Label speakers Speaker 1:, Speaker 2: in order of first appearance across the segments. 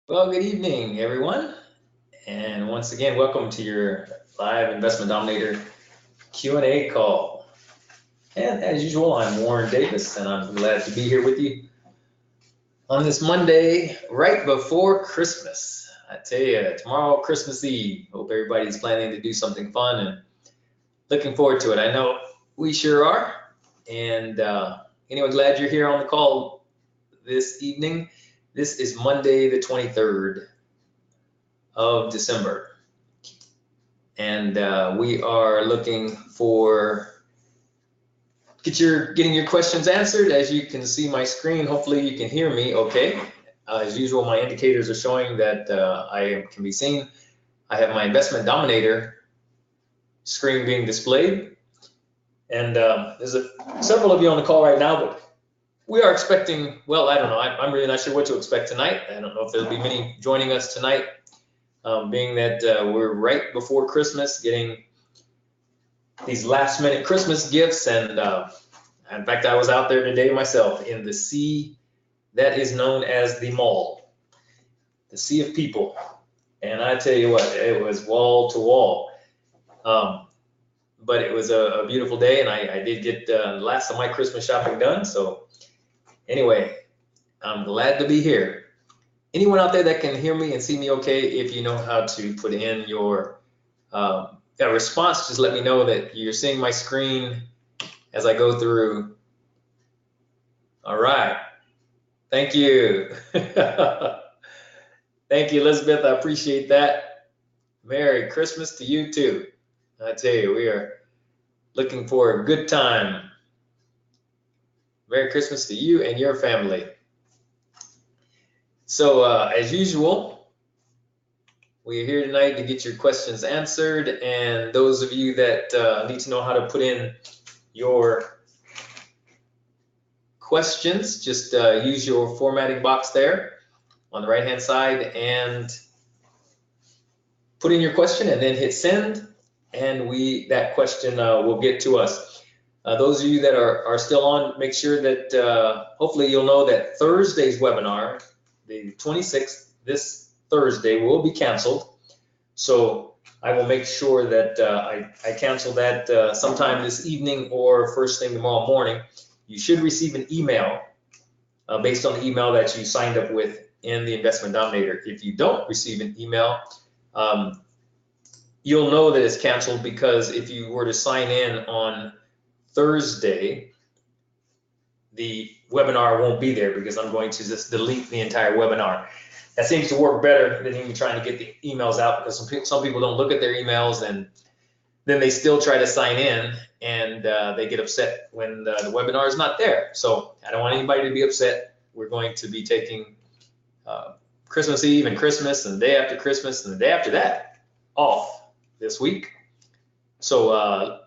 Speaker 1: Well, good evening, everyone. And once again, welcome to your live Investment Dominator Q&A call. And as usual, I'm Warren Davis, and I'm glad to be here with you on this Monday, right before Christmas. I tell you, tomorrow, Christmas Eve. Hope everybody's planning to do something fun and looking forward to it. I know we sure are. And anyway, glad you're here on the call this evening. This is Monday, the 23rd of December. And we are looking for getting your questions answered. As you can see my screen, hopefully you can hear me okay. As usual, my indicators are showing that I can be seen. I have my Investment Dominator screen being displayed. And there's several of you on the call right now, but we are expecting, well, I don't know. I'm really not sure what to expect tonight. I don't know if there'll be many joining us tonight. Being that we're right before Christmas, getting these last minute Christmas gifts. And in fact, I was out there today myself in the sea that is known as the mall, the sea of people. And I tell you what, it was wall to wall. But it was a beautiful day, and I did get the last of my Christmas shopping done. So anyway, I'm glad to be here. Anyone out there that can hear me and see me okay, if you know how to put in your response, just let me know that you're seeing my screen as I go through. All right. Thank you. Thank you, Elizabeth. I appreciate that. Merry Christmas to you too. I tell you, we are looking for a good time. Merry Christmas to you and your family. So as usual, we are here tonight to get your questions answered, and those of you that need to know how to put in your questions, just use your formatting box there on the right hand side and put in your question and then hit send, and that question will get to us. Those of you that are still on, make sure that hopefully you'll know that Thursday's webinar, the 26th, this Thursday, will be canceled. So I will make sure that I cancel that sometime this evening or first thing tomorrow morning. You should receive an email based on the email that you signed up with in the Investment Dominator. If you don't receive an email, you'll know that it's canceled, because if you were to sign in on Thursday, the webinar won't be there, because I'm going to just delete the entire webinar. That seems to work better than even trying to get the emails out, because some people don't look at their emails, and then they still try to sign in, and they get upset when the webinar is not there. So I don't want anybody to be upset. We're going to be taking Christmas Eve and Christmas and the day after Christmas and the day after that off this week. So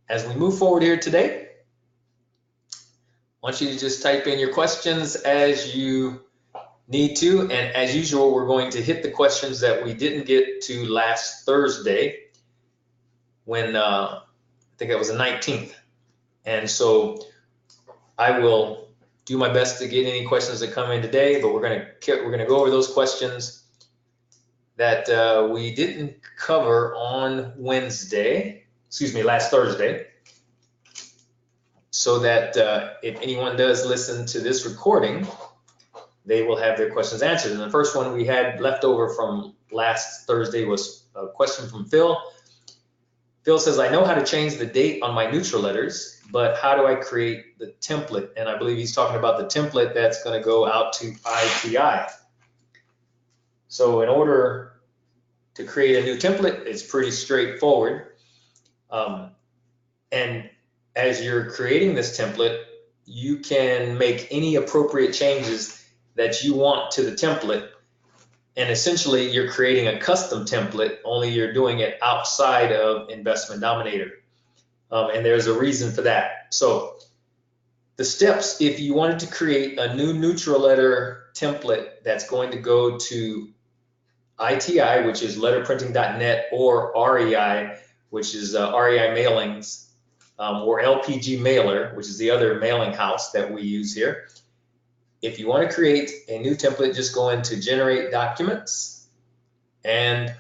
Speaker 1: as we move forward here today, I want you to just type in your questions as you need to, and as usual, we're going to hit the questions that we didn't get to last Thursday, when I think that was the 19th. And so I will do my best to get any questions that come in today, but we're gonna go over those questions that we didn't cover on last Thursday, so that if anyone does listen to this recording, they will have their questions answered. And the first one we had left over from last Thursday was a question from Phil. Phil says, I know how to change the date on my neutral letters, but how do I create the template? And I believe he's talking about the template that's going to go out to ITI. So in order to create a new template, it's pretty straightforward. And as you're creating this template, you can make any appropriate changes that you want to the template. And essentially, you're creating a custom template, only you're doing it outside of Investment Dominator. And there's a reason for that. So the steps, if you wanted to create a new neutral letter template that's going to go to ITI, which is letterprinting.net, or REI, which is REI Mailings, or LPG Mailer, which is the other mailing house that we use here. if you want to create a new template, just go into Generate Documents, and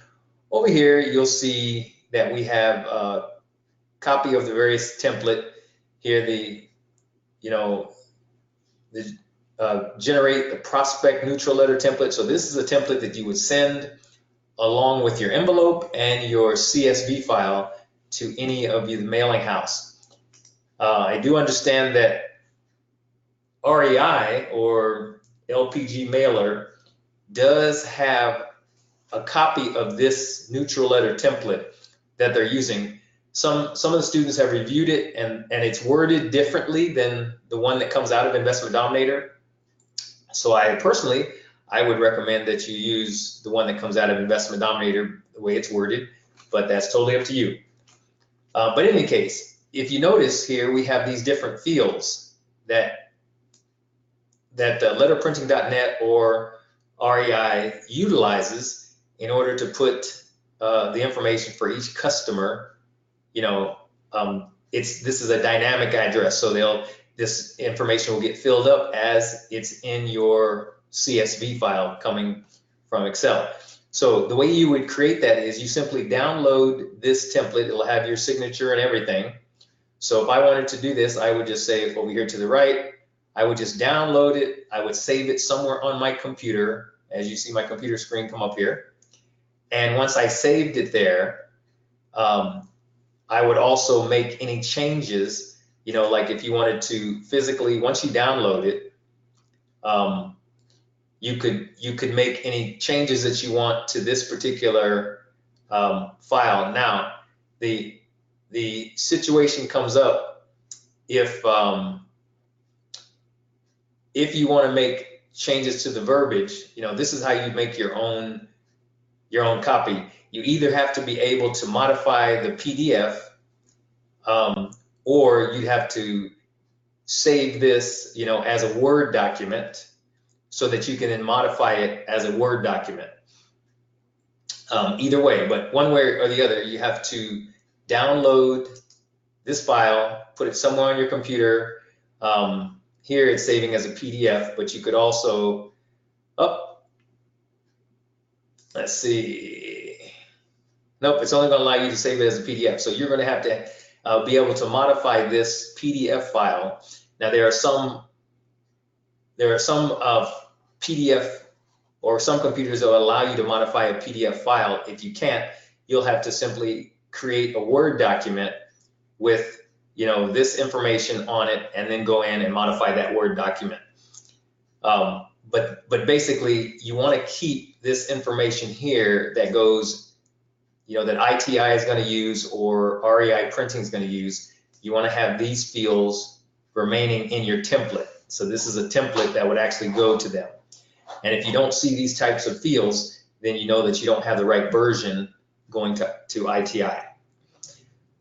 Speaker 1: over here you'll see that we have a copy of the various template here. The generate the prospect neutral letter template. So this is a template that you would send along with your envelope and your CSV file to any of the mailing house. I do understand that REI or LPG mailer does have a copy of this neutral letter template that they're using. Some of the students have reviewed it, and it's worded differently than the one that comes out of Investment Dominator. So I personally would recommend that you use the one that comes out of Investment Dominator, the way it's worded, but that's totally up to you. But in any case, if you notice here, we have these different fields that letterprinting.net or REI utilizes in order to put the information for each customer. This is a dynamic address, so this information will get filled up as it's in your CSV file coming from Excel. So the way you would create that is you simply download this template. It'll have your signature and everything. So if I wanted to do this, I would just say over here to the right, I would just download it. I would save it somewhere on my computer, as you see my computer screen come up here. And once I saved it there, I would also make any changes, like if you wanted to physically, once you download it, you could make any changes that you want to this particular file. Now, the situation comes up if you want to make changes to the verbiage. This is how you make your own copy. You either have to be able to modify the PDF, or you have to save this, as a Word document, so that you can then modify it as a Word document. Either way, but one way or the other, you have to download this file, put it somewhere on your computer. Here it's saving as a PDF, but you could also, let's see. Nope, it's only going to allow you to save it as a PDF. So you're going to have to be able to modify this PDF file. Now there are some PDF or some computers that will allow you to modify a PDF file. If you can't, you'll have to simply create a Word document with this information on it, and then go in and modify that Word document. But basically, you want to keep this information here that goes, that ITI is going to use or REI Printing is going to use. You want to have these fields remaining in your template. So this is a template that would actually go to them. And if you don't see these types of fields, then you know that you don't have the right version going to ITI.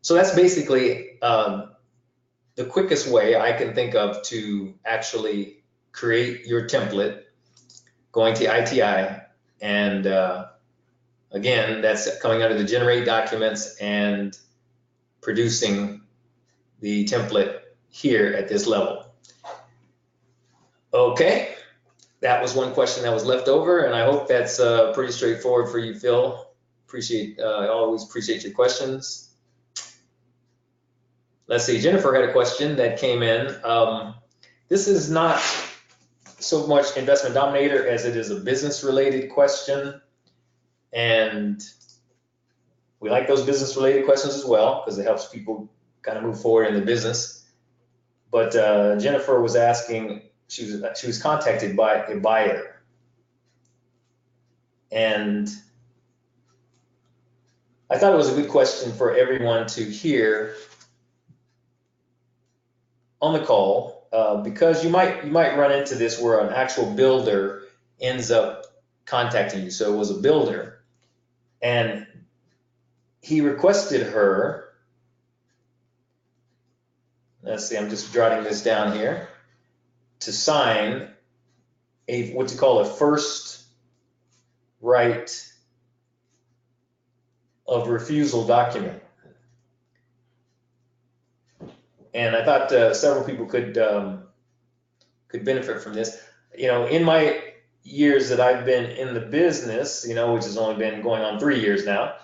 Speaker 1: So that's basically the quickest way I can think of to actually create your template, going to ITI, and again, that's coming under the Generate Documents and producing the template here at this level. Okay, that was one question that was left over, and I hope that's pretty straightforward for you, Phil. I always appreciate your questions. Let's see, Jennifer had a question that came in. This is not so much Investment Dominator as it is a business-related question, and we like those business-related questions as well because it helps people kind of move forward in the business. But Jennifer was asking, she was contacted by a buyer, and I thought it was a good question for everyone to hear on the call, because you might run into this where an actual builder ends up contacting you. So it was a builder, and he requested her, let's see, I'm just jotting this down here, to sign what you call a first right of refusal document. And I thought several people could benefit from this. In my years that I've been in the business, which has only been going on 3 years now,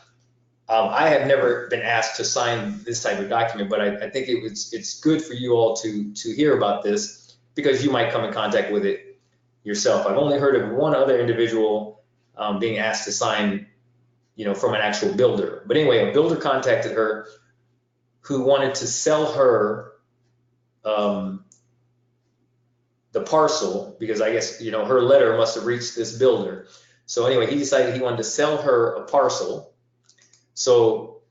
Speaker 1: I have never been asked to sign this type of document, but I think it's good for you all to hear about this because you might come in contact with it yourself. I've only heard of one other individual being asked to sign, from an actual builder. But anyway, a builder contacted her who wanted to sell her the parcel because I guess, her letter must have reached this builder. So anyway, he decided he wanted to sell her a parcel. So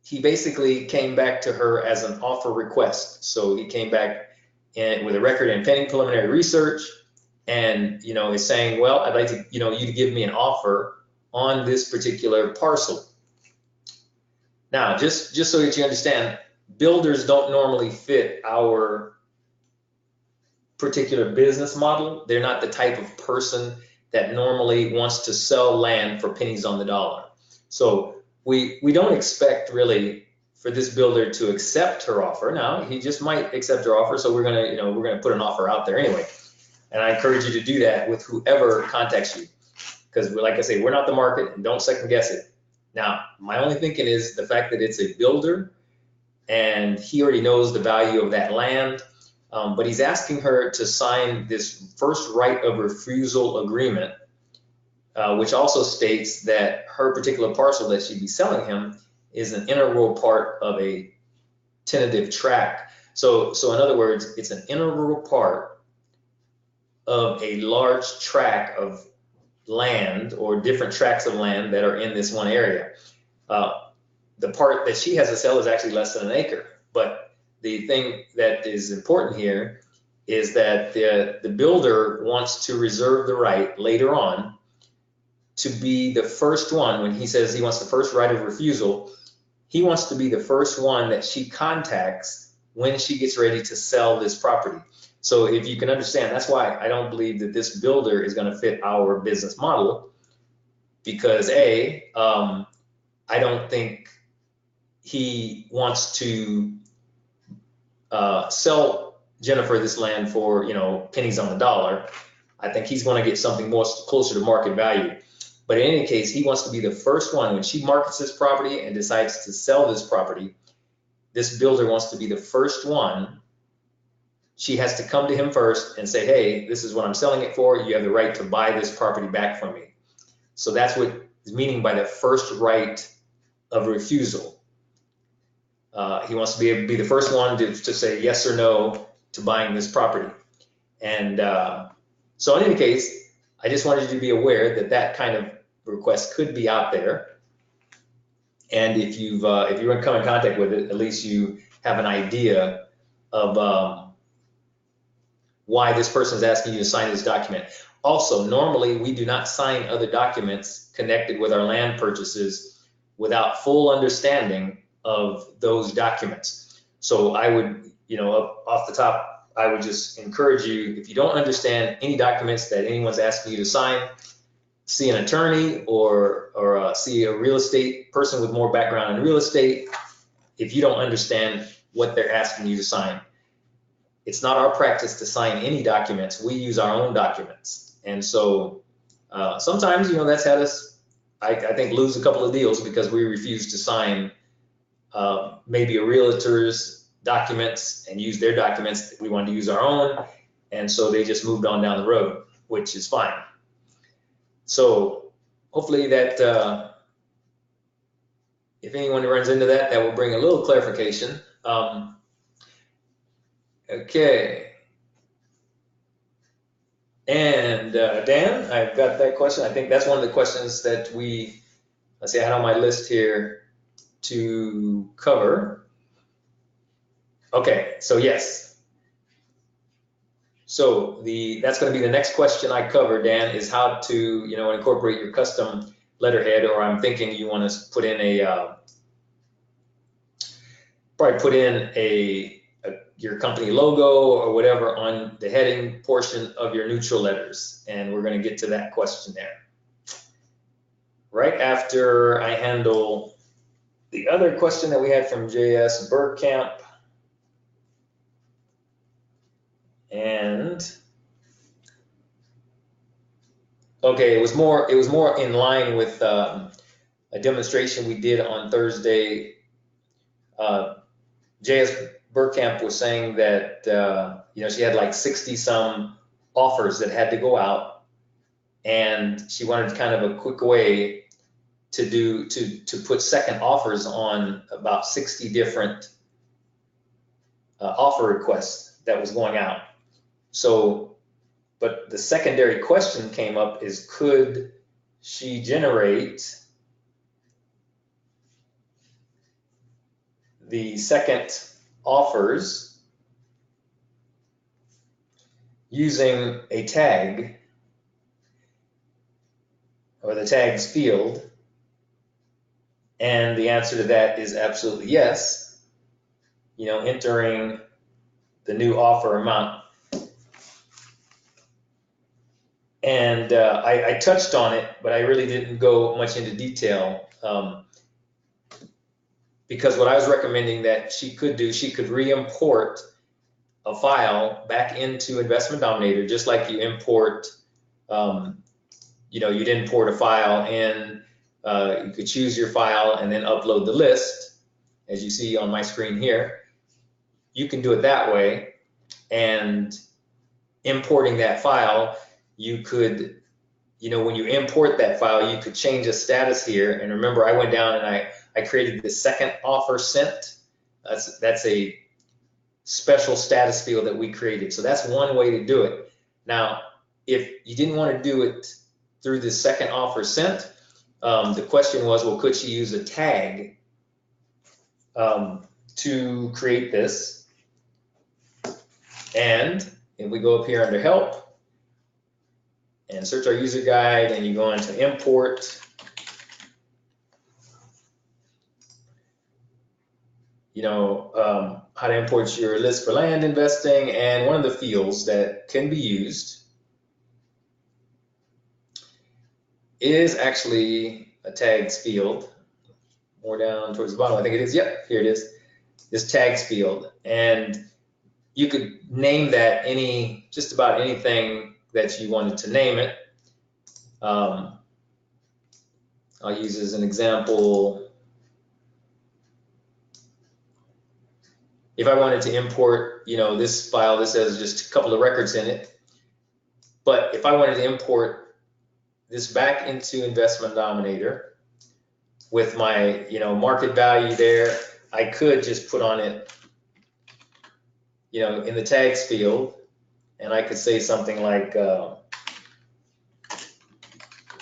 Speaker 1: he basically came back to her as an offer request. So he came back with a record and pending preliminary research and, is saying, well, I'd like to, you to give me an offer on this particular parcel. Now, just so that you understand, builders don't normally fit our particular business model. They're not the type of person that normally wants to sell land for pennies on the dollar. So we don't expect really for this builder to accept her offer. Now, he just might accept her offer, so we're gonna put an offer out there anyway. And I encourage you to do that with whoever contacts you, because like I say, we're not the market, and don't second guess it. Now, my only thinking is the fact that it's a builder, and he already knows the value of that land, but he's asking her to sign this first right of refusal agreement, which also states that her particular parcel that she'd be selling him is an integral part of a tentative tract. So in other words, it's an integral part of a large tract of land or different tracts of land that are in this one area. The part that she has to sell is actually less than an acre. But the thing that is important here is that the builder wants to reserve the right later on to be the first one. When he says he wants the first right of refusal, he wants to be the first one that she contacts when she gets ready to sell this property. So if you can understand, that's why I don't believe that this builder is going to fit our business model, because I don't think he wants to sell Jennifer this land for, pennies on the dollar. I think he's going to get something more closer to market value. But in any case, he wants to be the first one when she markets this property and decides to sell this property. This builder wants to be the first one. She has to come to him first and say, hey, this is what I'm selling it for. You have the right to buy this property back from me. So that's what is meaning by the first right of refusal. He wants to be the first one to say yes or no to buying this property. And so in any case, I just wanted you to be aware that kind of request could be out there. And if you're going to come in contact with it, at least you have an idea of why this person is asking you to sign this document. Also, normally we do not sign other documents connected with our land purchases without full understanding of those documents. So I would, off the top, I would just encourage you, if you don't understand any documents that anyone's asking you to sign, see an attorney or see a real estate person with more background in real estate if you don't understand what they're asking you to sign. It's not our practice to sign any documents. We use our own documents. And so sometimes, that's had us, I think, lose a couple of deals because we refuse to sign maybe a realtor's documents and use their documents. We wanted to use our own. And so they just moved on down the road, which is fine. So hopefully that if anyone runs into that will bring a little clarification. Okay. And Dan, I've got that question. I think that's one of the questions that let's see, I had on my list here to cover. Okay, so yes. So that's going to be the next question I cover, Dan, is how to, incorporate your custom letterhead, or I'm thinking you want to put in your company logo or whatever on the heading portion of your neutral letters. And we're going to get to that question there. Right after I handle the other question that we had from J.S. Bergkamp. And Okay, it was more in line with a demonstration we did on Thursday. J.S. Burkamp was saying that she had like 60 some offers that had to go out, and she wanted kind of a quick way to put second offers on about 60 different offer requests that was going out. So, but the secondary question came up is, could she generate the second offers using a tag or the tags field? And the answer to that is absolutely yes. Entering the new offer amount. And I touched on it, but I really didn't go much into detail, because what I was recommending that she could do, she could re-import a file back into Investment Dominator, just like you import, you'd import a file in, you could choose your file and then upload the list, as you see on my screen here. You can do it that way, and importing that file, you could, when you import that file, you could change a status here. And remember, I went down and I created the second offer sent. That's a special status field that we created. So that's one way to do it. Now, if you didn't want to do it through the second offer sent, the question was, well, could she use a tag to create this? And if we go up here under help and search our user guide, and you go into import, how to import your list for land investing, and one of the fields that can be used is actually a tags field. More down towards the bottom, I think it is. Yep, here it is. This tags field, and you could name that just about anything that you wanted to name it. I'll use as an example, if I wanted to import, this file, this has just a couple of records in it. But if I wanted to import this back into Investment Dominator with my, market value there, I could just put on it, in the tags field, and I could say something like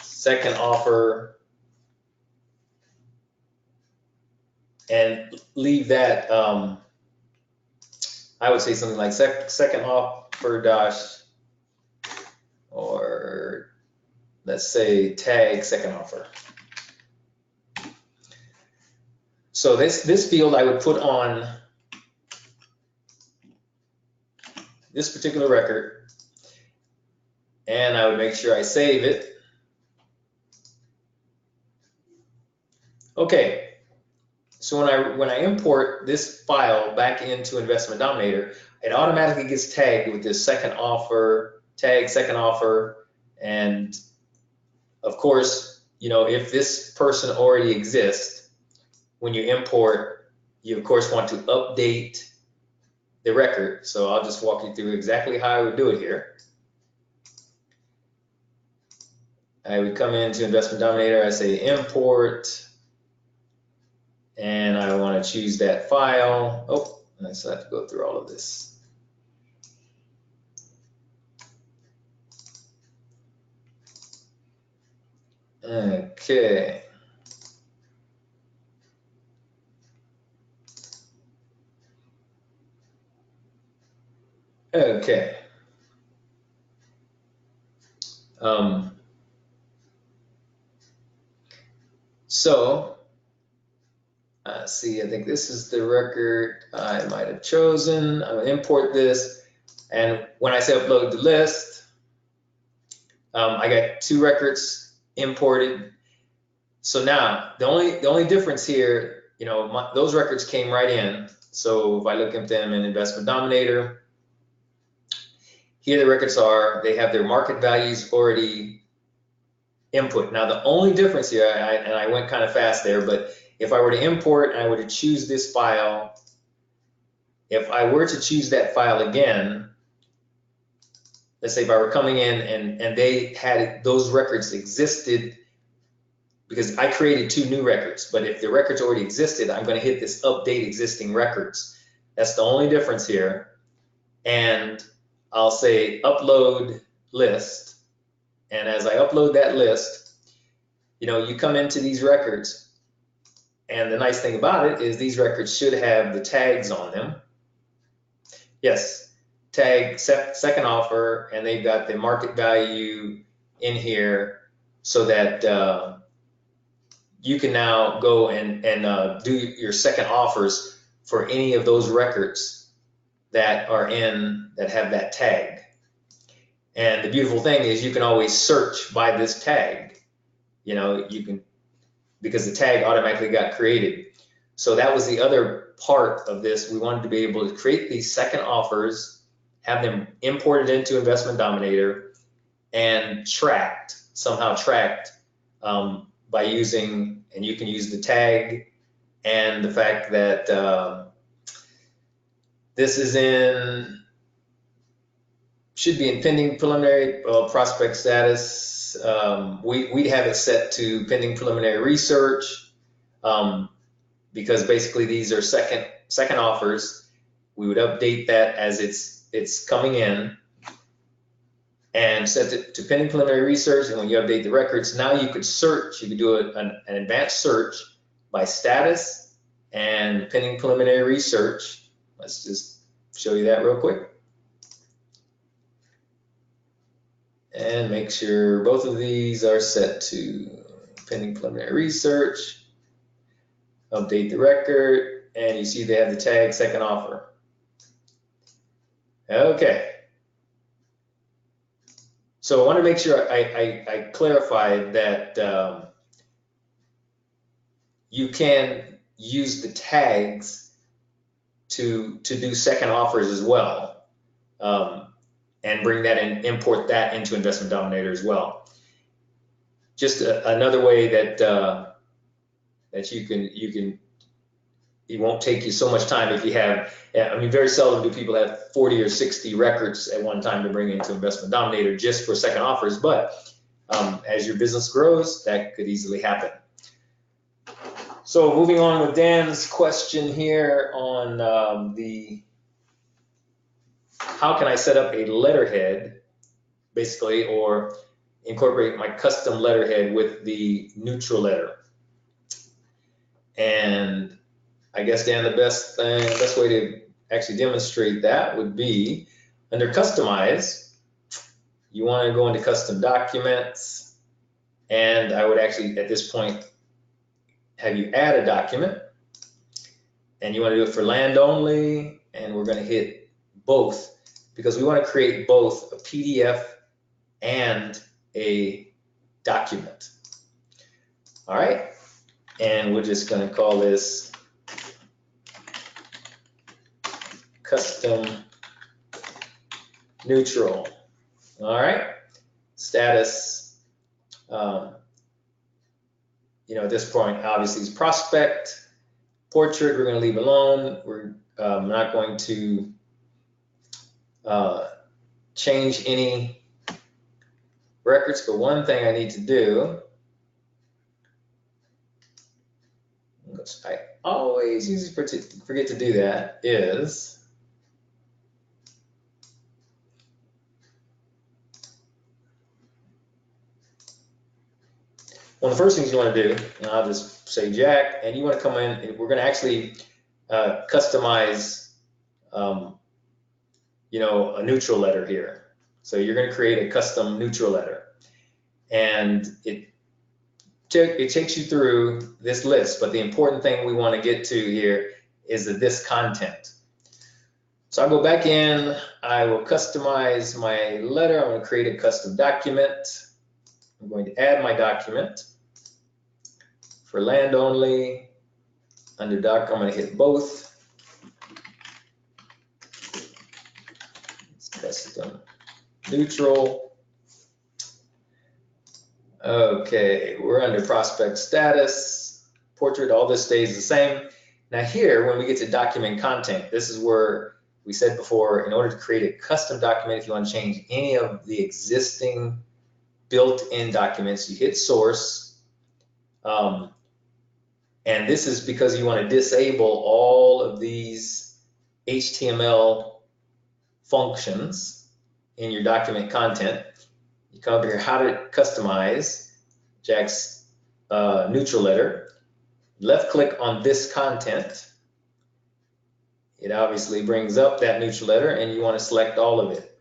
Speaker 1: second offer, and leave that, I would say something like second offer dash, or let's say tag second offer. So this field I would put on this particular record, and I would make sure I save it. Okay, so when I import this file back into Investment Dominator, it automatically gets tagged with this second offer, tag second offer, and of course, if this person already exists, when you import, you of course want to update the record. So I'll just walk you through exactly how I would do it here. I would come into Investment Dominator, I say import, and I want to choose that file. Oh, I still have to go through all of this. Okay. Okay. So, see, I think this is the record I might have chosen. I'm gonna import this, and when I say upload the list, I got 2 records imported. So now the only difference here, those records came right in. So if I look at them in Investment Dominator, here the records are, they have their market values already input. Now the only difference here, and I went kind of fast there, but if I were to import and I were to choose this file, if I were to choose that file again, let's say if I were coming in and they had those records existed, because I created 2 new records, but if the records already existed, I'm going to hit this update existing records. That's the only difference here. And I'll say upload list. And as I upload that list, you know, you come into these records, and the nice thing about it is these records should have the tags on them. Yes, tag second offer, and they've got the market value in here so that you can now go and do your second offers for any of those records that are that have that tag. And the beautiful thing is you can always search by this tag. You know, you can, because the tag automatically got created. So that was the other part of this. We wanted to be able to create these second offers, have them imported into Investment Dominator, and somehow tracked by using, and you can use the tag and the fact that this is should be in pending preliminary prospect status. We have it set to pending preliminary research because basically these are second offers. We would update that as it's coming in and set it to pending preliminary research. And when you update the records, now you could search. You could do an advanced search by status and pending preliminary research. Let's just show you that real quick. And make sure both of these are set to pending preliminary research. Update the record, and you see they have the tag second offer. Okay. So I want to make sure I clarify that you can use the tags to do second offers as well. And bring that in, import that into Investment Dominator as well. Just another way that that it won't take you so much time if you have. I mean, very seldom do people have 40 or 60 records at one time to bring into Investment Dominator just for second offers. But as your business grows, that could easily happen. So moving on with Dan's question here on how can I set up a letterhead, basically, or incorporate my custom letterhead with the neutral letter? And I guess, Dan, the best way to actually demonstrate that would be under Customize. You want to go into Custom Documents, and I would actually, at this point, have you add a document. And you want to do it for land only, and we're going to hit both, because we want to create both a PDF and a document. All right, and we're just going to call this custom neutral. All right, status, you know, at this point, obviously is prospect. Portrait, we're going to leave alone. We're not going to change any records, but one thing I need to do, I always usually forget to do that, is one of the first things you want to do, and I'll just say Jack, and you want to come in, and we're going to actually customize, you know, a neutral letter here. So you're going to create a custom neutral letter, and it takes you through this list, but the important thing we want to get to here is this content. So I'll go back in, I will customize my letter. I'm going to create a custom document. I'm going to add my document for land only. Under doc, I'm going to hit both. It's custom neutral. Okay, we're under prospect status, portrait, all this stays the same. Now here, when we get to document content, this is where we said before, in order to create a custom document, if you want to change any of the existing built-in documents, you hit source. And this is because you want to disable all of these HTML functions in your document content. You come over here, how to customize Jack's neutral letter. Left click on this content. It obviously brings up that neutral letter and you want to select all of it.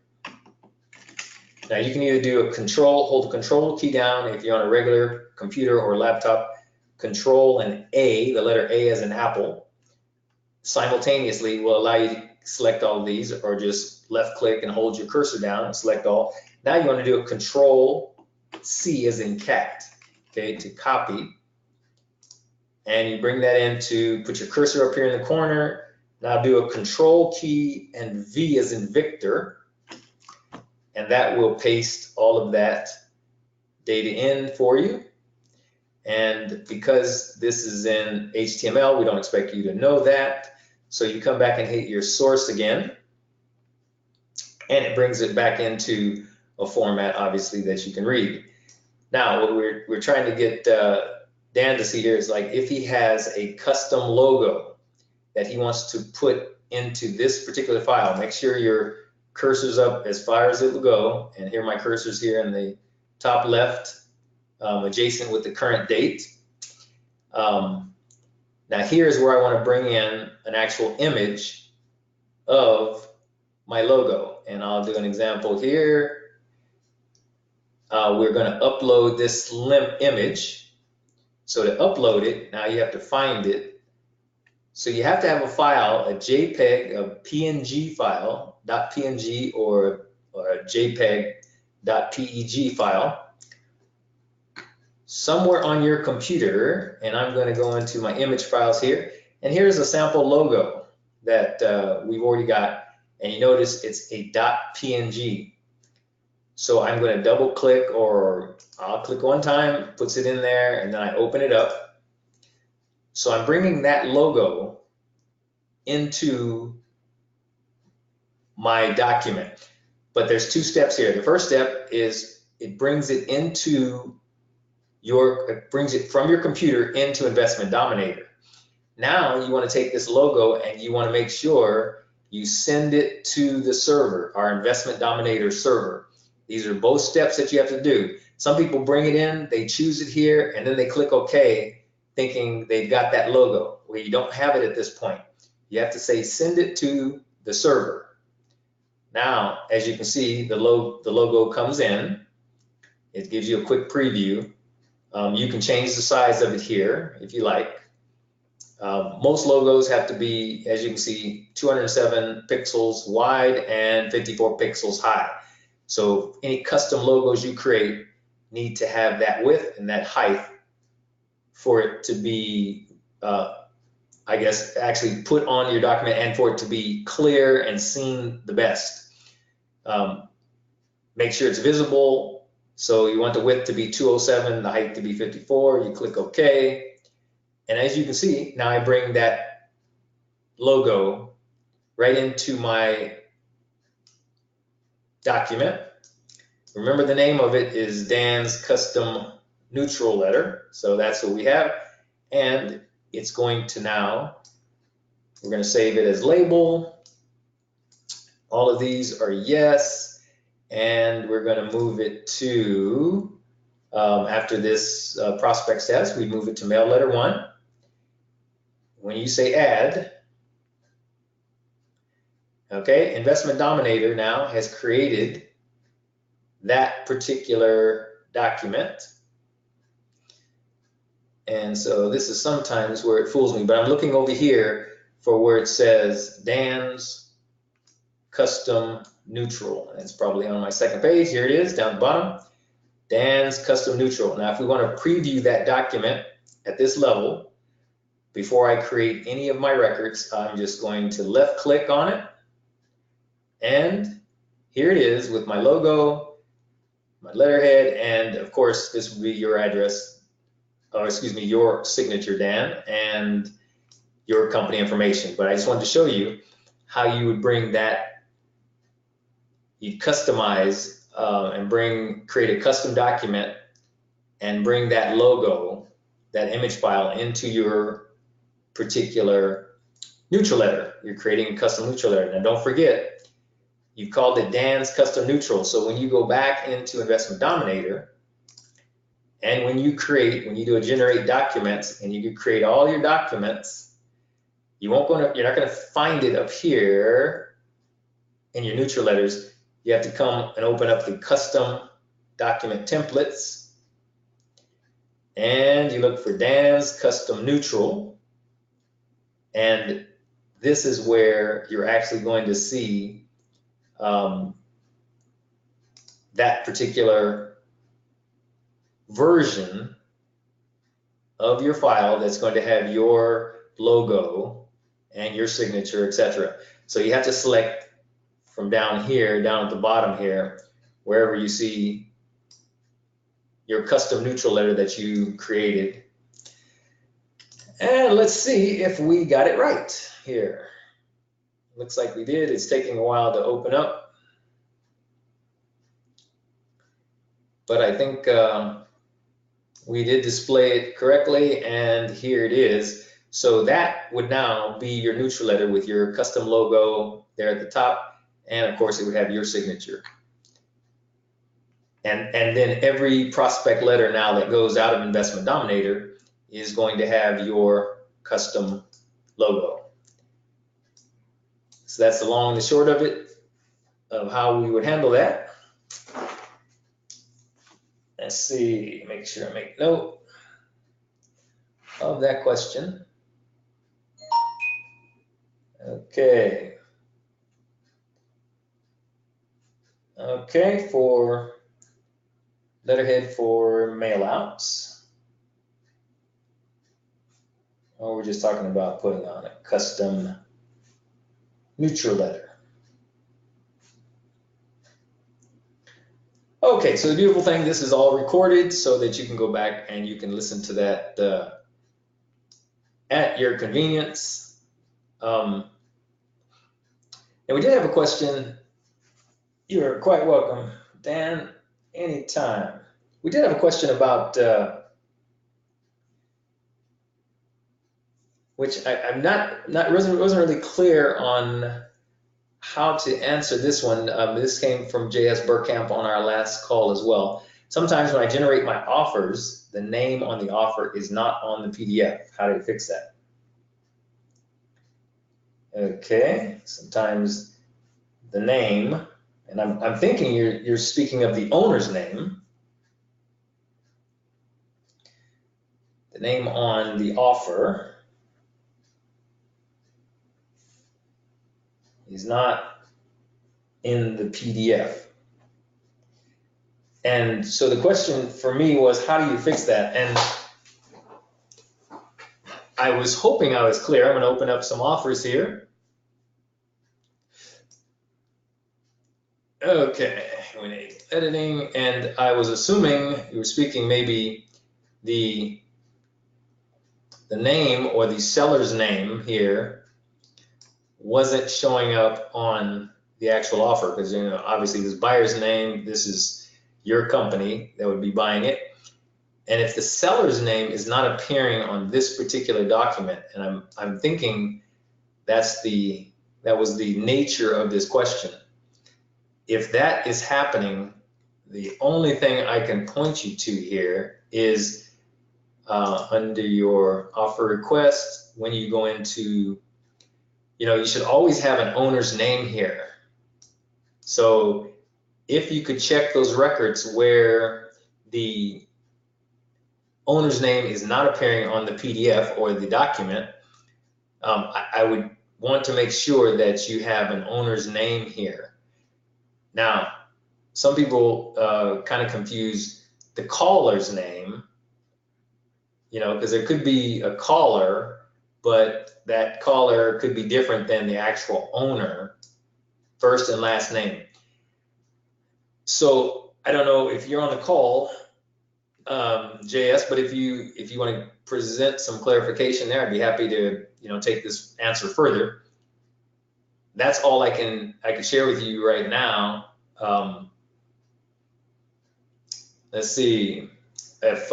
Speaker 1: Now you can either do a hold the control key down if you're on a regular computer or laptop, control and A, the letter A as in apple, simultaneously will allow you to select all of these, or just left click and hold your cursor down and select all. Now you want to do a control C as in cat, okay, to copy. And you bring that in to put your cursor up here in the corner. Now do a control key and V as in Victor, and that will paste all of that data in for you. And because this is in HTML, we don't expect you to know that. So you come back and hit your source again, and it brings it back into a format, obviously, that you can read. Now, what we're trying to get Dan to see here is, like, if he has a custom logo that he wants to put into this particular file, make sure your cursor's up as far as it will go. And here my cursor's here in the top left, adjacent with the current date. Now here's where I want to bring in an actual image of my logo. And I'll do an example here. We're going to upload this image. So to upload it, now you have to find it. So you have to have a file, a JPEG, a PNG file, .png or a JPEG.peg file, somewhere on your computer. And I'm going to go into my image files here. And here's a sample logo that we've already got. And you notice it's a .png. So I'm going to double click, or I'll click one time, puts it in there, and then I open it up. So I'm bringing that logo into my document. But there's two steps here. The first step is it brings it into brings it from your computer into Investment Dominator. Now you want to take this logo and you want to make sure you send it to the server, our Investment Dominator server. These are both steps that you have to do. Some people bring it in, they choose it here, and then they click OK, thinking they've got that logo. Well, you don't have it at this point. You have to say send it to the server. Now, as you can see, the logo comes in. It gives you a quick preview. You can change the size of it here if you like. Most logos have to be, as you can see, 207 pixels wide and 54 pixels high. So any custom logos you create need to have that width and that height for it to be, I guess, actually put on your document and for it to be clear and seen the best. Make sure it's visible. So you want the width to be 207, the height to be 54. You click OK. And as you can see, now I bring that logo right into my document. Remember, the name of it is Dan's Custom Neutral Letter. So that's what we have. And it's going to now, we're going to save it as label. All of these are yes. And we're going to move it to, after this prospect status, we move it to mail letter 1. When you say add, okay, Investment Dominator now has created that particular document. And so this is sometimes where it fools me, but I'm looking over here for where it says Dan's Custom Neutral. And it's probably on my second page. Here it is, down the bottom. Dan's Custom Neutral. Now, if we want to preview that document at this level, before I create any of my records, I'm just going to left click on it. And here it is with my logo. my letterhead, and of course this would be your address, or excuse me, your signature, Dan, and your company information. But I just wanted to show you how you would bring that, you'd customize and create a custom document and bring that logo, that image file into your particular neutral letter. You're creating a custom neutral letter. Now don't forget, you called it Dan's Custom Neutral. So when you go back into Investment Dominator, and when you do a generate documents, and you can create all your documents, you're not going to find it up here in your neutral letters. You have to come and open up the custom document templates, and you look for Dan's Custom Neutral, and this is where you're actually going to see that particular version of your file that's going to have your logo and your signature, etc. So you have to select from down here, down at the bottom here, wherever you see your custom neutral letter that you created. And let's see if we got it right here. Looks like we did. It's taking a while to open up, but I think we did display it correctly, and here it is. So that would now be your neutral letter with your custom logo there at the top, and of course it would have your signature. And then every prospect letter now that goes out of Investment Dominator is going to have your custom logo. So that's the long and the short of it, of how we would handle that. Let's see, make sure I make note of that question. Okay. Okay, for letterhead for mail outs. Or we're just talking about putting on a custom neutral letter. Okay, so the beautiful thing, this is all recorded so that you can go back and you can listen to that at your convenience. And we did have a question. You're quite welcome, Dan, anytime. We did have a question about, which I'm wasn't really clear on how to answer this one. This came from J.S. Burkamp on our last call as well. Sometimes when I generate my offers, the name on the offer is not on the PDF. How do you fix that? Okay, sometimes the name, and I'm thinking you're speaking of the owner's name. The name on the offer is not in the PDF. And so the question for me was, how do you fix that? And I was hoping I was clear. I'm going to open up some offers here. Okay, we need editing, and I was assuming you were speaking maybe the name or the seller's name here wasn't showing up on the actual offer, because obviously this buyer's name, this is your company that would be buying it, and if the seller's name is not appearing on this particular document, and I'm thinking that was the nature of this question. If that is happening, the only thing I can point you to here is under your offer request, when you go into, you should always have an owner's name here. So if you could check those records where the owner's name is not appearing on the PDF or the document, I would want to make sure that you have an owner's name here. Now, some people kind of confuse the caller's name, because there could be a caller, but that caller could be different than the actual owner, first and last name. So I don't know if you're on the call, JS, but if you want to present some clarification there, I'd be happy to take this answer further. That's all I can share with you right now. Let's see if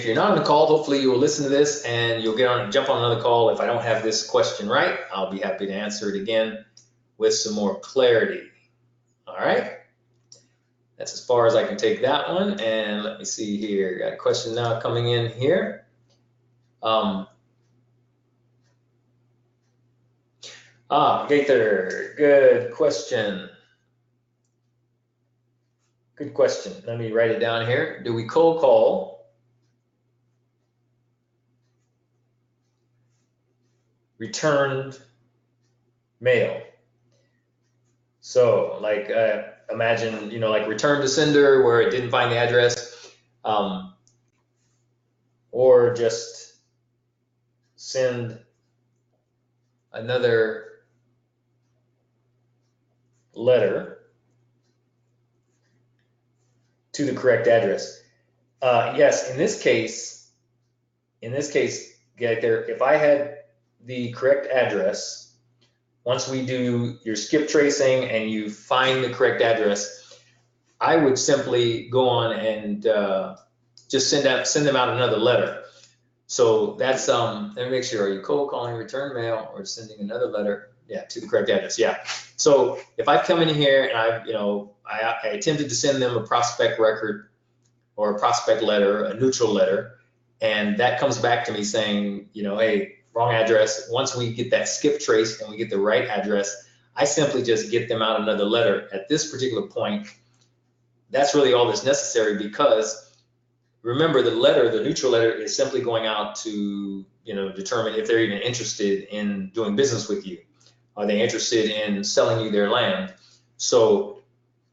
Speaker 1: you're not on the call, hopefully you will listen to this and you'll jump on another call. If I don't have this question right, I'll be happy to answer it again with some more clarity. All right. That's as far as I can take that one. And let me see here. Got a question now coming in here. Gaither, good question. Good question. Let me write it down here. Do we cold call returned mail? So like imagine, like return to sender where it didn't find the address, or just send another letter to the correct address. Yes, in this case, Gaither, if I had the correct address, once we do your skip tracing and you find the correct address, I would simply go on and just send them out another letter. So that's let me make sure. Are you cold calling return mail or sending another letter? Yeah, to the correct address. Yeah. So if I come in here and I attempted to send them a prospect record or a prospect letter, a neutral letter, and that comes back to me saying, hey, wrong address. Once we get that skip trace and we get the right address, I simply just get them out another letter. At this particular point, that's really all that's necessary, because remember the neutral letter is simply going out to, determine if they're even interested in doing business with you. Are they interested in selling you their land? So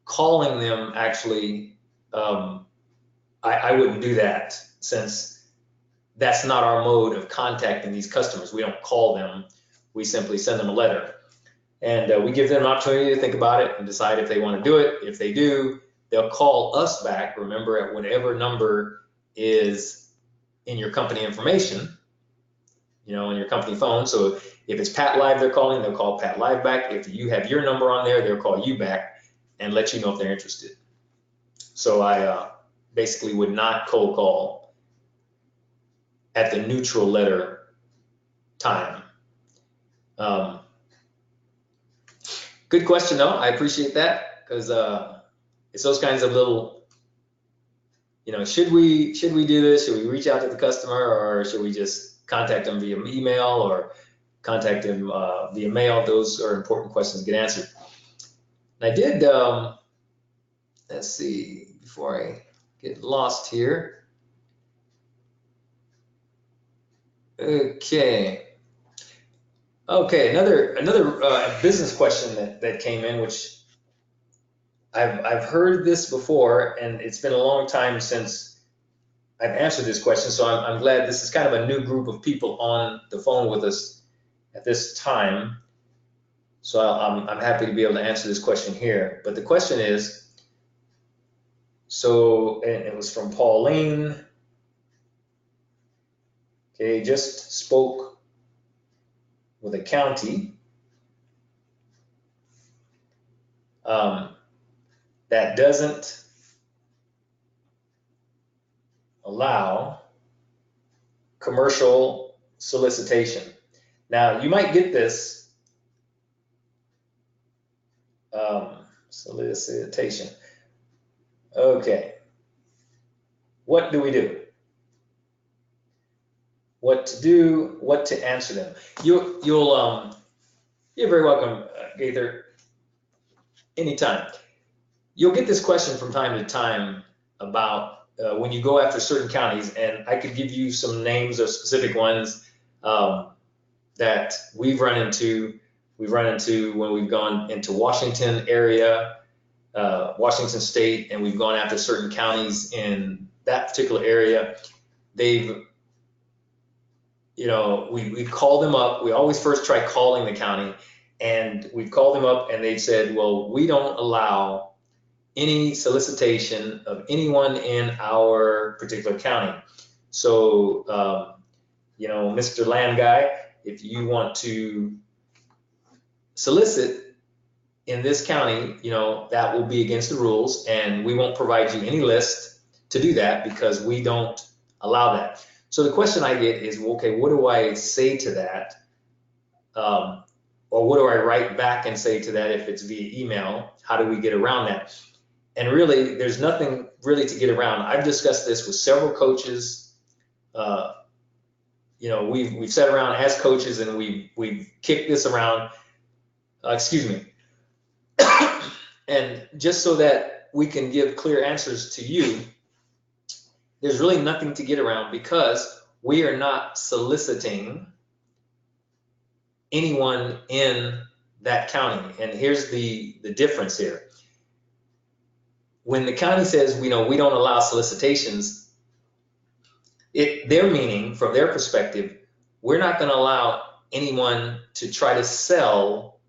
Speaker 1: calling them, actually, I wouldn't do that, since that's not our mode of contacting these customers. We don't call them. We simply send them a letter. And we give them an opportunity to think about it and decide if they want to do it. If they do, they'll call us back, remember, at whatever number is in your company information, in your company phone. So if it's Pat Live they're calling, they'll call Pat Live back. If you have your number on there, they'll call you back and let you know if they're interested. So I basically would not cold call at the neutral letter time. Good question, though. I appreciate that, because it's those kinds of little, should we do this? Should we reach out to the customer, or should we just contact them via email or contact them via mail? Those are important questions to get answered. And I did, let's see, before I get lost here. Okay, another business question that came in, which I've heard this before, and it's been a long time since I've answered this question, so I'm glad this is kind of a new group of people on the phone with us at this time. So I'm happy to be able to answer this question here. But the question is, and it was from Pauline. Okay, just spoke with a county that doesn't allow commercial solicitation. Now, you might get this solicitation. Okay, what do we do? What to do? What to answer them? You're very welcome, Gaither. Anytime. You'll get this question from time to time about when you go after certain counties, and I could give you some names of specific ones that we've run into. We've run into when we've gone into Washington area, Washington State, and we've gone after certain counties in that particular area. They've, we call them up. We always first try calling the county, And we've called them up and they said, well, we don't allow any solicitation of anyone in our particular county. So, Mr. Land Guy, if you want to solicit in this county, that will be against the rules, and we won't provide you any list to do that because we don't allow that. So the question I get is, well, okay, what do I say to that? Or what do I write back and say to that if it's via email? How do we get around that? And really, there's nothing really to get around. I've discussed this with several coaches. We've sat around as coaches and we've kicked this around. Excuse me. And just so that we can give clear answers to you, there's really nothing to get around because we are not soliciting anyone in that county. And here's the difference here. When the county says, we don't allow solicitations, their meaning, from their perspective, we're not going to allow anyone to try to sell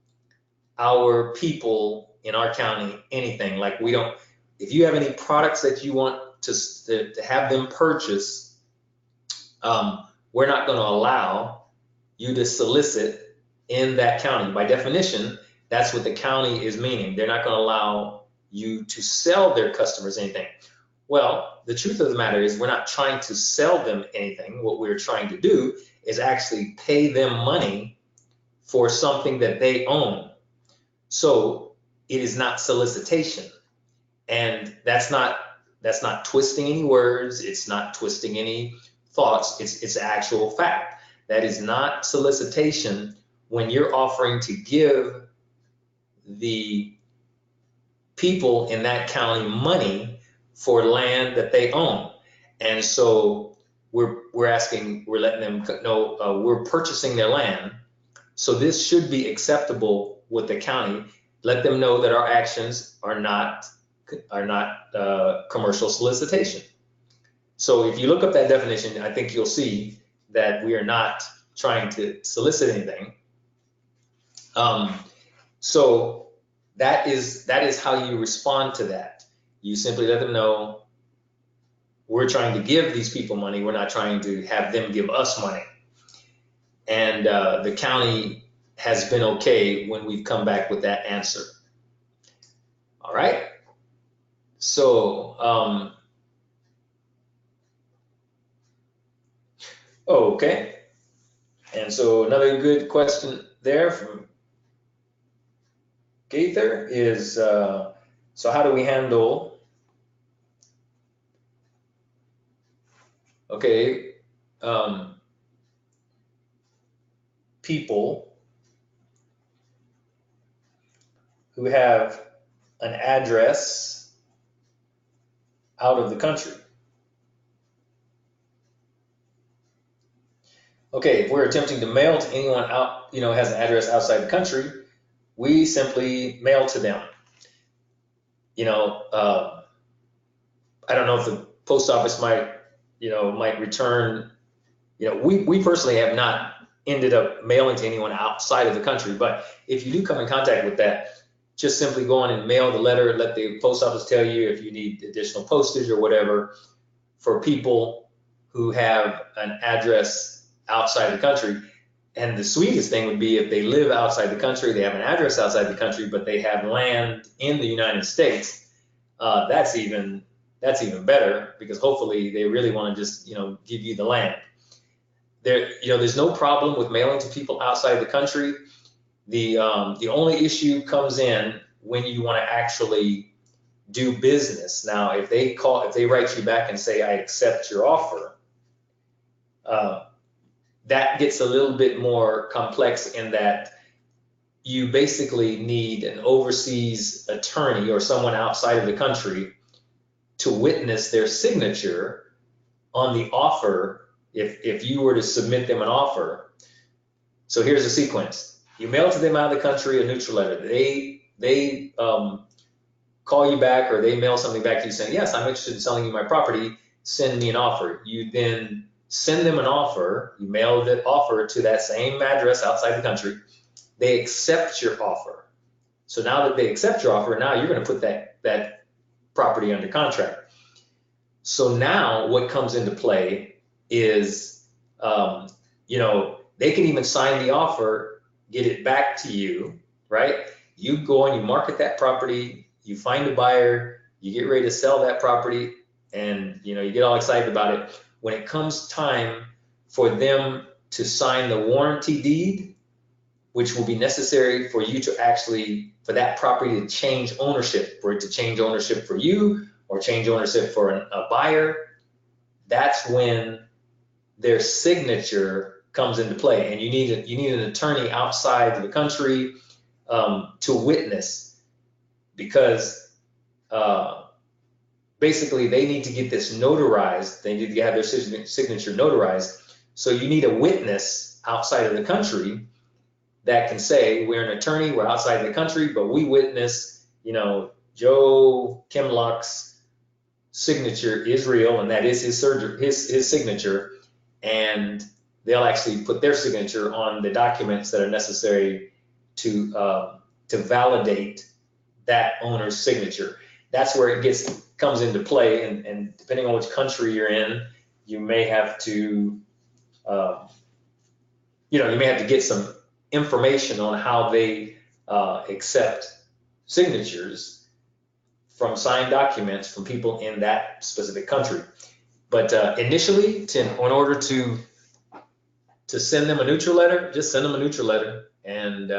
Speaker 1: our people in our county anything. Like if you have any products that you want to have them purchase, we're not going to allow you to solicit in that county. By definition, that's what the county is meaning. They're not going to allow you to sell their customers anything. Well, the truth of the matter is we're not trying to sell them anything. What we're trying to do is actually pay them money for something that they own. So it is not solicitation. And that's not twisting any words. It's not twisting any thoughts. It's actual fact. That is not solicitation when you're offering to give the people in that county money for land that they own. And so we're letting them know we're purchasing their land. So this should be acceptable with the county. Let them know that our actions are not commercial solicitation. So if you look up that definition, I think you'll see that we are not trying to solicit anything. So that is how you respond to that. You simply let them know we're trying to give these people money. We're not trying to have them give us money. And the county has been okay when we've come back with that answer. All right. So, okay. And so another good question there from Gaither is, so how do we handle, people who have an address out of the country? Okay, if we're attempting to mail to anyone out, has an address outside the country, we simply mail to them. I don't know if the post office might return. We personally have not ended up mailing to anyone outside of the country, but if you do come in contact with that, just simply go on and mail the letter. Let the post office tell you if you need additional postage or whatever for people who have an address outside the country. And the sweetest thing would be if they live outside the country, they have an address outside the country, but they have land in the United States. That's even better, because hopefully they really want to just give you the land. There's no problem with mailing to people outside the country. The only issue comes in when you want to actually do business. Now, if they write you back and say, I accept your offer, that gets a little bit more complex in that you basically need an overseas attorney or someone outside of the country to witness their signature on the offer if you were to submit them an offer. So here's the sequence. You mail to them out of the country a neutral letter. They call you back, or they mail something back to you saying, yes, I'm interested in selling you my property, send me an offer. You then send them an offer. You mail that offer to that same address outside the country. they accept your offer. So now that they accept your offer, now you're going to put that property under contract. So now what comes into play is, they can even sign the offer, get it back to you, right? You go and you market that property, you find a buyer, you get ready to sell that property, and you get all excited about it. When it comes time for them to sign the warranty deed, which will be necessary for you to for that property to change ownership, for it to change ownership for you or change ownership for a buyer, that's when their signature comes into play. And you need an attorney outside the country to witness, because basically they need to get this notarized. They need to have their signature notarized. So you need a witness outside of the country that can say, we're an attorney, we're outside the country, but we witness, Joe Kimlock's signature is real, and that is his signature, and they'll actually put their signature on the documents that are necessary to validate that owner's signature. That's where it comes into play, and depending on which country you're in, you may have to get some information on how they accept signatures from signed documents from people in that specific country. But initially, in order to send them a neutral letter, just send them a neutral letter, and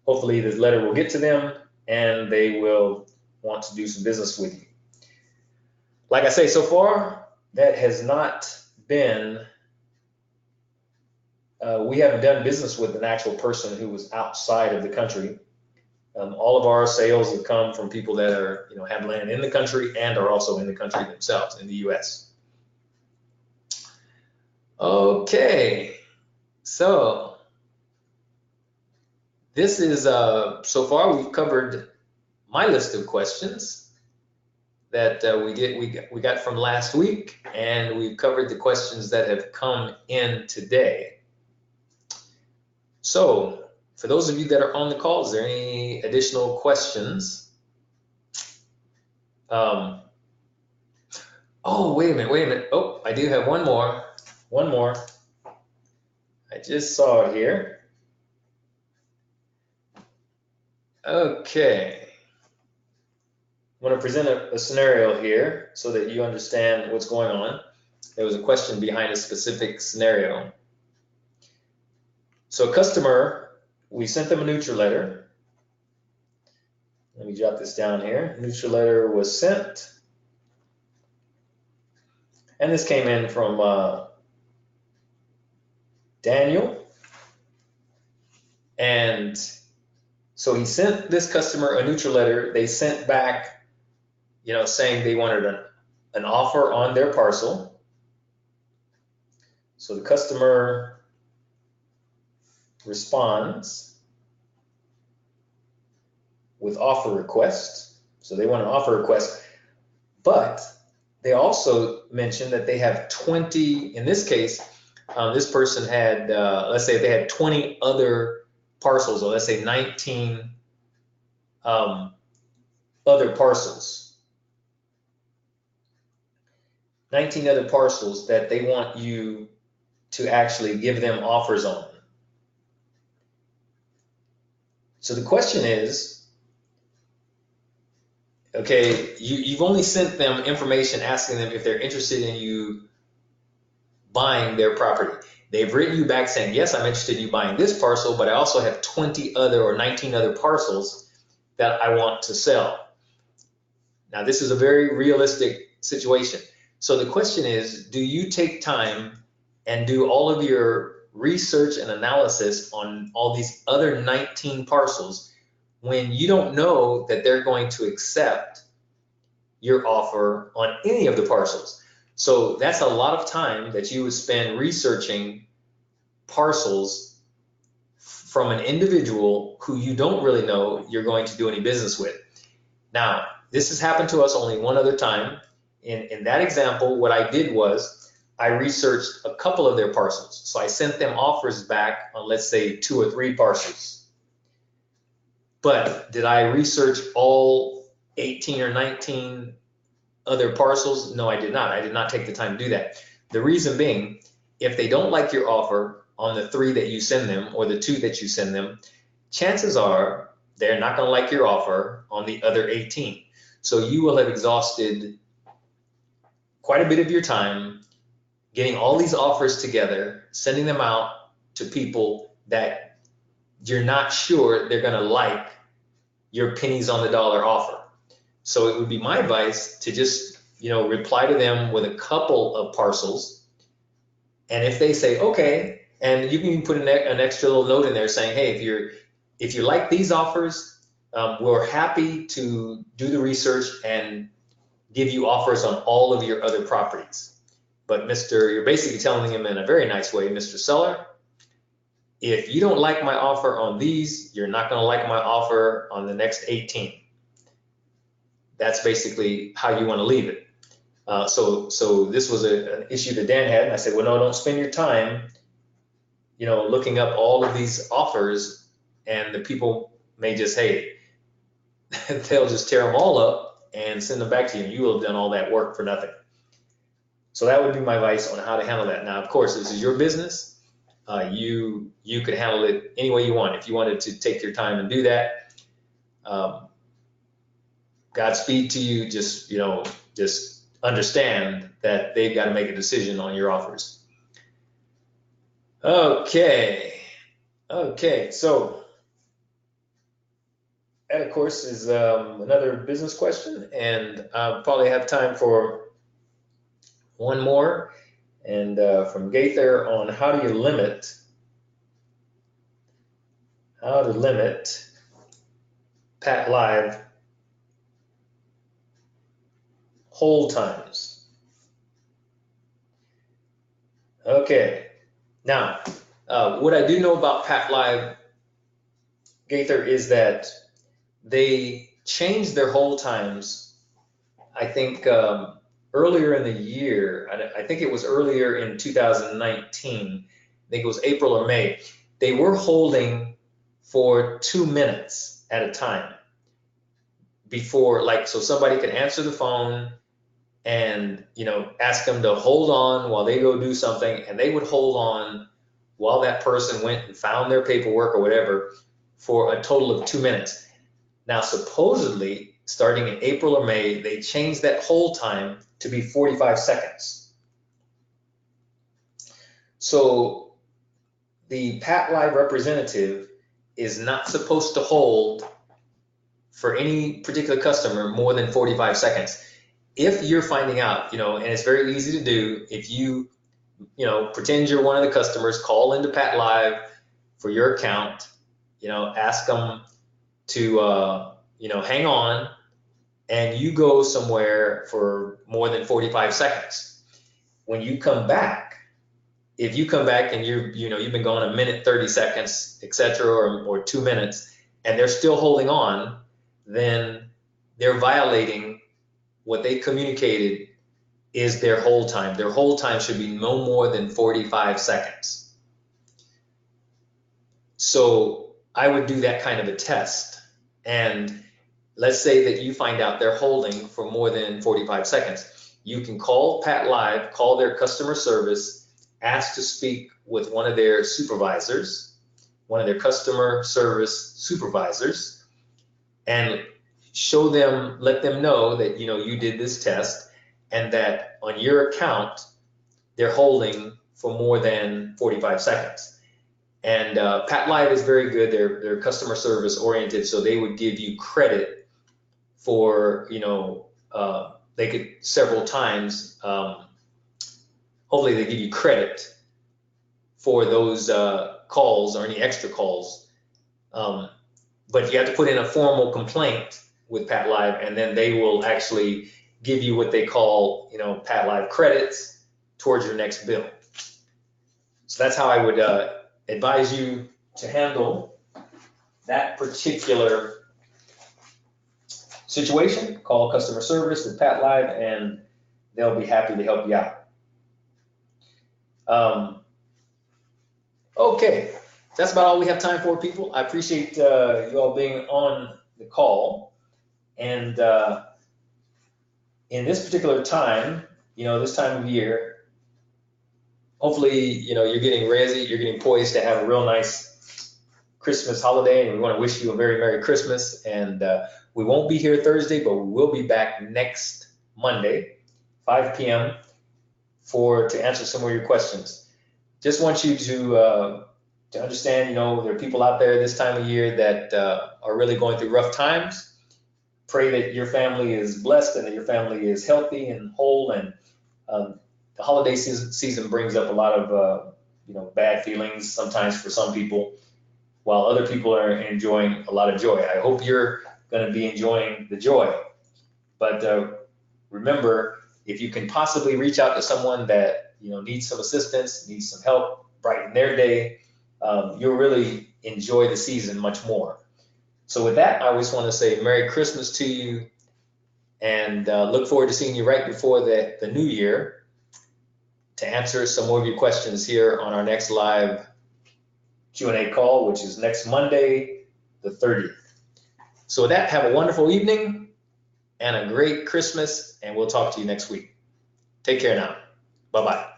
Speaker 1: hopefully this letter will get to them and they will want to do some business with you. Like I say, so far, that has not been, we haven't done business with an actual person who was outside of the country. All of our sales have come from people that are, have land in the country and are also in the country themselves, in the US. Okay, so this is, so far we've covered my list of questions that we got from last week, and we've covered the questions that have come in today. So for those of you that are on the call, is there any additional questions? Oh, wait a minute. Oh, I do have one more. I just saw it here. Okay. I'm going to present a scenario here so that you understand what's going on. There was a question behind a specific scenario. So a customer, we sent them a neutral letter. Let me jot this down here. Neutral letter was sent. And this came in from Daniel. And so he sent this customer a neutral letter. They sent back, saying they wanted an offer on their parcel. So the customer responds with offer request. So they want an offer request, but they also mentioned that they have 20, in this case, this person had, let's say they had 20 other parcels, or let's say 19 other parcels. 19 other parcels that they want you to actually give them offers on. So the question is, okay, you've only sent them information asking them if they're interested in you buying their property. They've written you back saying, yes, I'm interested in you buying this parcel, but I also have 20 other or 19 other parcels that I want to sell. Now, this is a very realistic situation. So the question is, do you take time and do all of your research and analysis on all these other 19 parcels when you don't know that they're going to accept your offer on any of the parcels? So that's a lot of time that you would spend researching parcels from an individual who you don't really know you're going to do any business with. Now, this has happened to us only one other time. In that example, what I did was I researched a couple of their parcels. So I sent them offers back on, let's say, 2 or 3 parcels. But did I research all 18 or 19 other parcels? No, I did not. I did not take the time to do that. The reason being, if they don't like your offer on the 3 that you send them or the 2 that you send them, chances are they're not going to like your offer on the other 18. So you will have exhausted quite a bit of your time getting all these offers together, sending them out to people that you're not sure they're going to like your pennies on the dollar offer. So it would be my advice to just, reply to them with a couple of parcels. And if they say, okay, and you can put an extra little note in there saying, hey, if you like these offers, we're happy to do the research and give you offers on all of your other properties. But you're basically telling him in a very nice way, Mr. Seller, if you don't like my offer on these, you're not going to like my offer on the next 18. That's basically how you want to leave it. So this was an issue that Dan had, and I said, well, no, don't spend your time, looking up all of these offers, and the people may just, hey, they'll just tear them all up and send them back to you, and you will have done all that work for nothing. So that would be my advice on how to handle that. Now, of course, this is your business. You could handle it any way you want. If you wanted to take your time and do that, Godspeed to you. Just understand that they've got to make a decision on your offers. Okay. So that, of course, is another business question, and I'll probably have time for one more. And from Gaither on how to limit Pat Live hold times. Okay, now what I do know about Pat Live, Gaither, is that they changed their hold times, I think, earlier in the year. I think it was earlier in 2019. I think it was April or May. They were holding for 2 minutes at a time before, so somebody could answer the phone and, ask them to hold on while they go do something, and they would hold on while that person went and found their paperwork or whatever for a total of 2 minutes. Now, supposedly, starting in April or May, they changed that hold time to be 45 seconds. So the Pat Live representative is not supposed to hold for any particular customer more than 45 seconds. If you're finding out, and it's very easy to do, if you, pretend you're one of the customers, call into Pat Live for your account, ask them to, hang on, and you go somewhere for more than 45 seconds. When you come back, if you come back and you've been gone a minute, 30 seconds, etc., or 2 minutes, and they're still holding on, then they're violating what they communicated is their hold time. Their hold time should be no more than 45 seconds. So I would do that kind of a test. And let's say that you find out they're holding for more than 45 seconds. You can call Pat Live, call their customer service, ask to speak with one of their supervisors, one of their customer service supervisors, and let them know that you did this test and that on your account they're holding for more than 45 seconds. And Pat Live is very good. They're customer service oriented, so they would give you credit for they could several times. Hopefully they give you credit for those calls or any extra calls. But you have to put in a formal complaint with Pat Live, and then they will actually give you what they call, Pat Live credits towards your next bill. So that's how I would advise you to handle that particular situation. Call customer service with Pat Live, and they'll be happy to help you out. Okay, that's about all we have time for, people. I appreciate you all being on the call. And in this particular time, this time of year, hopefully, you're getting ready, you're getting poised to have a real nice Christmas holiday, and we want to wish you a very Merry Christmas. And we won't be here Thursday, but we will be back next Monday, 5 p.m. to answer some of your questions. Just want you to understand, there are people out there this time of year that are really going through rough times. Pray that your family is blessed and that your family is healthy and whole. And the holiday season brings up a lot of bad feelings sometimes for some people, while other people are enjoying a lot of joy. I hope you're going to be enjoying the joy. But remember, if you can possibly reach out to someone that needs some assistance, needs some help, brighten their day, you'll really enjoy the season much more. So with that, I always want to say Merry Christmas to you, and look forward to seeing you right before the new year to answer some more of your questions here on our next live Q&A call, which is next Monday, the 30th. So with that, have a wonderful evening and a great Christmas, and we'll talk to you next week. Take care now. Bye-bye.